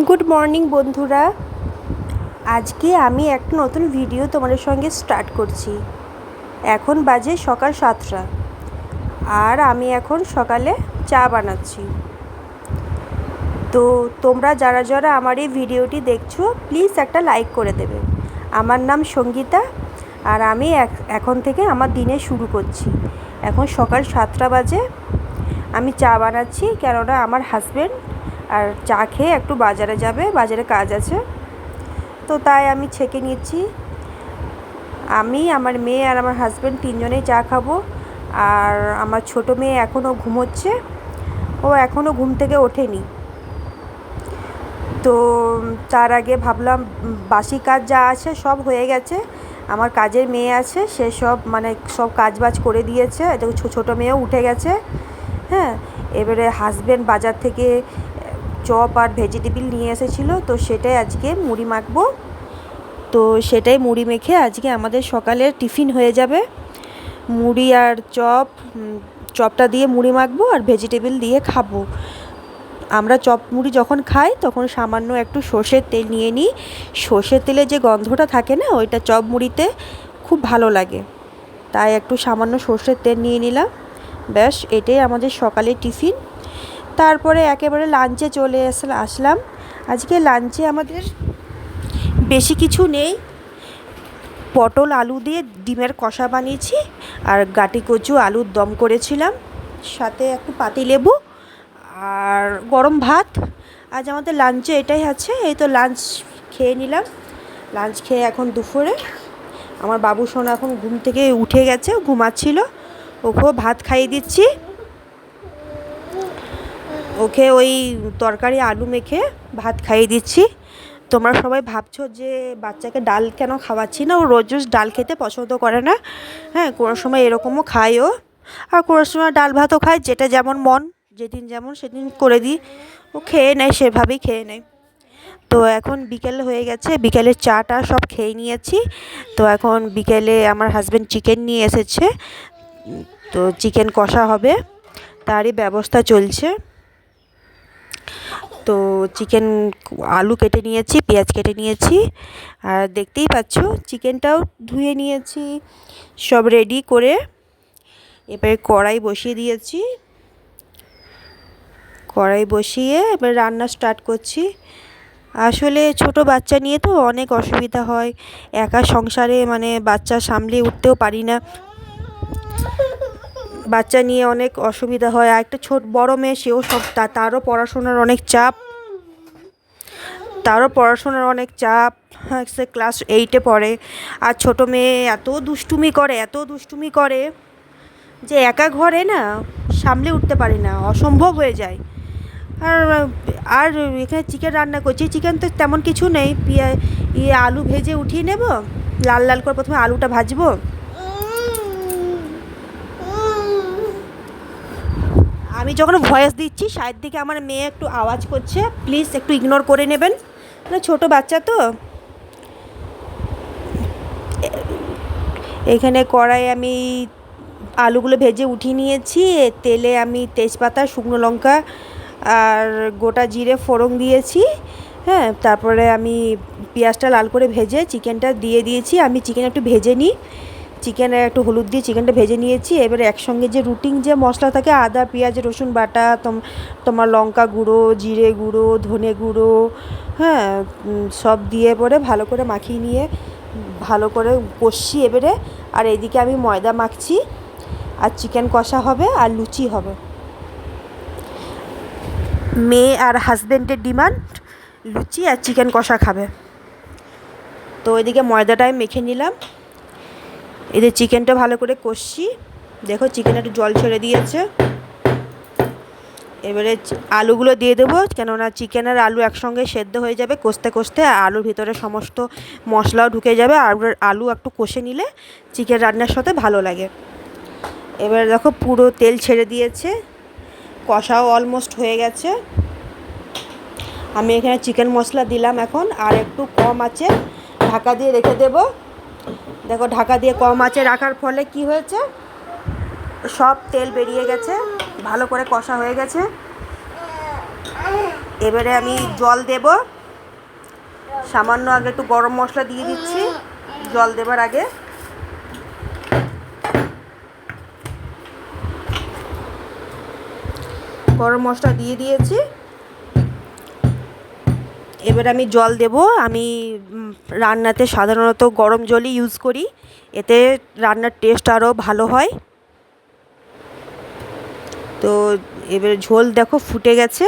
Good morning বন্ধুরা। আজকে আমি একটা নতুন ভিডিও তোমাদের সঙ্গে স্টার্ট করছি। এখন বাজে সকাল 7টা আর আমি এখন সকালে চা বানাচ্ছি। তো তোমরা যারা যারা আমার এই ভিডিওটি দেখছো প্লিজ একটা লাইক করে দেবে। আমার নাম সঙ্গীতা আর আমি এখন থেকে আমার দিনে শুরু করছি। এখন সকাল 7টা বাজে, আমি চা বানাচ্ছি কেননা আমার হাজব্যান্ড আর চা খেয়ে একটু বাজারে যাবে, বাজারে কাজ আছে, তো তাই আমি ছেঁকে নিচ্ছি। আমি, আমার মেয়ে আর আমার হাজব্যান্ড তিনজনেই চা খাবো। আর আমার ছোটো মেয়ে এখনও ঘুমোচ্ছে, ও এখনও ঘুম থেকে ওঠেনি। তো তার আগে ভাবলাম বাসি কাজ যা আছে সব হয়ে গেছে। আমার কাজের মেয়ে আছে, সে সব কাজবাজ করে দিয়েছে। ছোটো মেয়েও উঠে গেছে। হ্যাঁ, এবারে হাজব্যান্ড বাজার থেকে চপ আর ভেজিটেবিল নিয়ে এসেছিলো, তো সেটাই আজকে মুড়ি মাখবো। তো সেটাই মুড়ি মেখে আজকে আমাদের সকালের টিফিন হয়ে যাবে। মুড়ি আর চপটা দিয়ে মুড়ি মাখবো আর ভেজিটেবিল দিয়ে খাবো। আমরা চপ মুড়ি যখন খাই তখন সামান্য একটু সর্ষের তেল নিয়ে নিই। সর্ষের তেলে যে গন্ধটা থাকে না, ওইটা চপ মুড়িতে খুব ভালো লাগে, তাই একটু সামান্য সর্ষের তেল নিয়ে নিলাম। ব্যাস, এটাই আমাদের সকালের টিফিন। তারপরে একেবারে লাঞ্চে চলে আসলাম। আজকে লাঞ্চে আমাদের বেশি কিছু নেই, পটল আলু দিয়ে ডিমের কষা বানিয়েছি আর গাটি কচু আলুর দম করেছিলাম, সাথে একটু পাতিলেবু আর গরম ভাত। আজ আমাদের লাঞ্চে এটাই আছে। এই তো লাঞ্চ খেয়ে নিলাম। লাঞ্চ খেয়ে এখন দুপুরে আমার বাবু সোনা এখন ঘুম থেকে উঠে গেছে, ঘুমাচ্ছিল, ওকেও ভাত খাইয়ে দিচ্ছি। ওকে ওই তরকারি আলু মেখে ভাত খাইয়ে দিচ্ছি। তোমরা সবাই ভাবছো যে বাচ্চাকে ডাল কেন খাওয়াচ্ছি না, ও রোজ রোজ ডাল খেতে পছন্দ করে না। হ্যাঁ, কোনো সময় এরকমও খায়ও, আর কোনো সময় ডাল ভাতও খায়, যেটা যেমন মন, যেদিন যেমন সেদিন করে দিই, ও খেয়ে নেয়, সেভাবেই খেয়ে নেয়। তো এখন বিকেল হয়ে গেছে, বিকেলের চাটা সব খেয়ে নিয়েছি। তো এখন বিকেলে আমার হাজব্যান্ড চিকেন নিয়ে এসেছে, তো চিকেন কষা হবে, তারই ব্যবস্থা চলছে। তো চিকেন আলু কেটে নিয়েছি, পেঁয়াজ কেটে নিয়েছি, আর দেখতেই পাচ্ছ চিকেনটাও ধুয়ে নিয়েছি, সব রেডি করে এবারে কড়াই বসিয়ে দিয়েছি। কড়াই বসিয়ে এবার রান্না স্টার্ট করছি। আসলে ছোট বাচ্চা নিয়ে তো অনেক অসুবিধা হয়, একা সংসারে বাচ্চা সামলে উঠতেও পারি না, বাচ্চা নিয়ে অনেক অসুবিধা হয়। আর একটা বড় মেয়ে, সেও তারও পড়াশোনার অনেক চাপ, হ্যাঁ, সে ক্লাস 8-এ পড়ে। আর ছোটো মেয়ে এত দুষ্টুমি করে যে একা ঘরে না সামলে উঠতে পারি না, অসম্ভব হয়ে যায়। আর আর এখানে চিকেন রান্না করছি। চিকেন তো তেমন কিছু নেই, আলু ভেজে উঠিয়ে নেব, লাল লাল করে প্রথমে আলুটা ভাজবো। আমি যখন ভয়েস দিচ্ছি সাইড দিকে আমার মেয়ে একটু আওয়াজ করছে, প্লিজ একটু ইগনোর করে নেবেন, ছোট বাচ্চা তো। এখানে কড়াই আমি আলুগুলো ভেজে উঠিয়ে নিয়েছি। তেলে আমি তেজপাতা, শুকনো লঙ্কা আর গোটা জিরে ফোড়ন দিয়েছি। হ্যাঁ, তারপরে আমি পেঁয়াজটা লাল করে ভেজে চিকেনটা দিয়ে দিয়েছি। আমি চিকেন একটু ভেজে নিই, চিকেনে একটু হলুদ দিয়ে চিকেনটা ভেজে নিয়েছি। এবারে একসঙ্গে যে রুটিন যে মশলা থাকে, আদা পেঁয়াজ রসুন বাটা, তোমার লঙ্কা গুঁড়ো, জিরে গুঁড়ো, ধনে গুঁড়ো, হ্যাঁ, সব দিয়ে পরে ভালো করে মাখিয়ে নিয়ে ভালো করে কষছি এবারে। আর এদিকে আমি ময়দা মাখছি, আর চিকেন কষা হবে আর লুচি হবে। মেয়ে আর হাজব্যান্ডের ডিমান্ড লুচি আর চিকেন কষা খাবে। তো এদিকে ময়দাটা আমি মেখে নিলাম, এদের চিকেনটা ভালো করে কষছি। দেখো চিকেন একটু জল ছেড়ে দিয়েছে। এবারে আলুগুলো দিয়ে দেবো, কেননা চিকেন আর আলু একসঙ্গে সেদ্ধ হয়ে যাবে কষতে কষতে, আর আলুর ভিতরে সমস্ত মশলাও ঢুকে যাবে। আর আলু একটু কষে নিলে চিকেন রান্নার সাথে ভালো লাগে। এবারে দেখো পুরো তেল ছেড়ে দিয়েছে, কষাও অলমোস্ট হয়ে গেছে। আমি এখানে চিকেন মশলা দিলাম এখন, আর একটু কম আছে ঢাকা দিয়ে রেখে দেবো। দেখো ঢাকা দিয়ে কম আঁচে রাখার ফলে কি হয়েছে, সব তেল বেরিয়ে গেছে, ভালো করে কষা হয়ে গেছে। এবারে আমি জল দেব, সামান্য আগে একটু গরম মশলা দিয়ে দিচ্ছি জল দেবার আগে। গরম মশলা দিয়ে দিয়েছি। এবার আমি জল দেব। আমি রান্নাতে সাধারণত গরম জলই ইউজ করি, এতে রান্নার টেস্ট আরও ভালো হয়। তো এবার ঝোল দেখো ফুটে গেছে,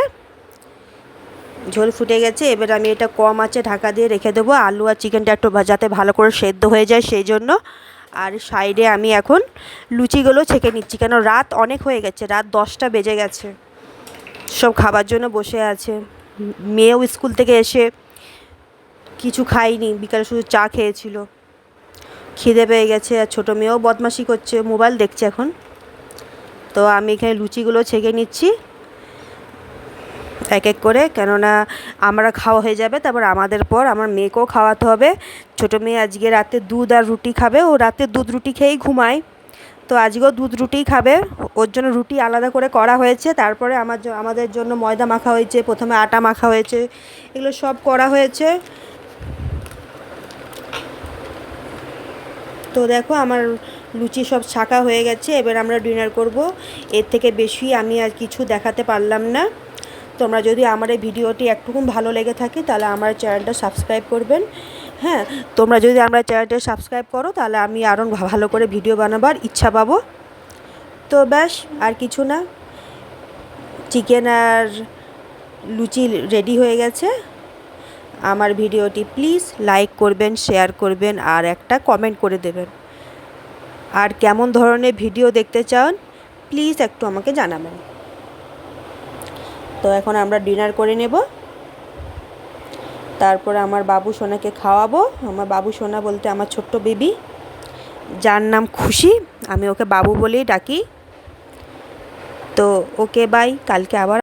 ঝোল ফুটে গেছে। এবার আমি এটা কম আঁচে ঢাকা দিয়ে রেখে দেবো, আলু আর চিকেনটা একটু যাতে ভালো করে সেদ্ধ হয়ে যায় সেই জন্য। আর সাইডে আমি এখন লুচিগুলো ছেঁকে নিচ্ছি, কেন রাত অনেক হয়ে গেছে, রাত 10টা বেজে গেছে। সব খাবার জন্য বসে আছে। মেয়েও স্কুল থেকে এসে কিছু খাইনি, বিকালে শুধু চা খেয়েছিল। খিদে পেয়ে গেছে, আর ছোটো মেয়েও বদমাশি করছে, মোবাইল দেখছে এখন। তো আমি এখানে লুচিগুলো ছেঁকে নিচ্ছি এক এক করে, কেননা আমরা খাওয়া হয়ে যাবে, তারপর আমাদের পর আমার মেয়েকেও খাওয়াতে হবে। ছোটো মেয়ে আজকে রাতে দুধ আর রুটি খাবে, ও রাতে দুধ রুটি খেয়েই ঘুমায়, তো আজকেও দুধ রুটিই খাবে। ওর জন্য রুটি আলাদা করে করা হয়েছে, তারপরে আমাদের জন্য ময়দা মাখা হয়েছে, প্রথমে আটা মাখা হয়েছে, এগুলো সব করা হয়েছে। তো দেখো আমার লুচি সব ছাকা হয়ে গেছে, এবার আমরা ডিনার করব। এর থেকে বেশি আমি আর কিছু দেখাতে পারলাম না। তোমরা যদি আমার এই ভিডিওটি একটুকুন ভালো লেগে থাকে তাহলে আমার চ্যানেলটা সাবস্ক্রাইব করবেন। হ্যাঁ, তোমরা যদি আমার চ্যানেলটা সাবস্ক্রাইব করো তাহলে আমি আরও ভালো করে ভিডিও বানাবার ইচ্ছা পাবো। তো ব্যাস, আর কিছু না, চিকেন আর লুচি রেডি হয়ে গেছে। আমার ভিডিওটি প্লিজ লাইক করবেন, শেয়ার করবেন, আর একটা কমেন্ট করে দেবেন। আর কেমন ধরনের ভিডিও দেখতে চান প্লিজ একটু আমাকে জানাবেন। তো এখন আমরা ডিনার করে নেব, তারপর আমার বাবু সোনাকে খাওয়াবো। আমার বাবু সোনা বলতে আমার ছোট্ট বেবি, যার নাম খুশি, আমি ওকে বাবু বলেই ডাকি। তো ওকে বাই, কালকে আবার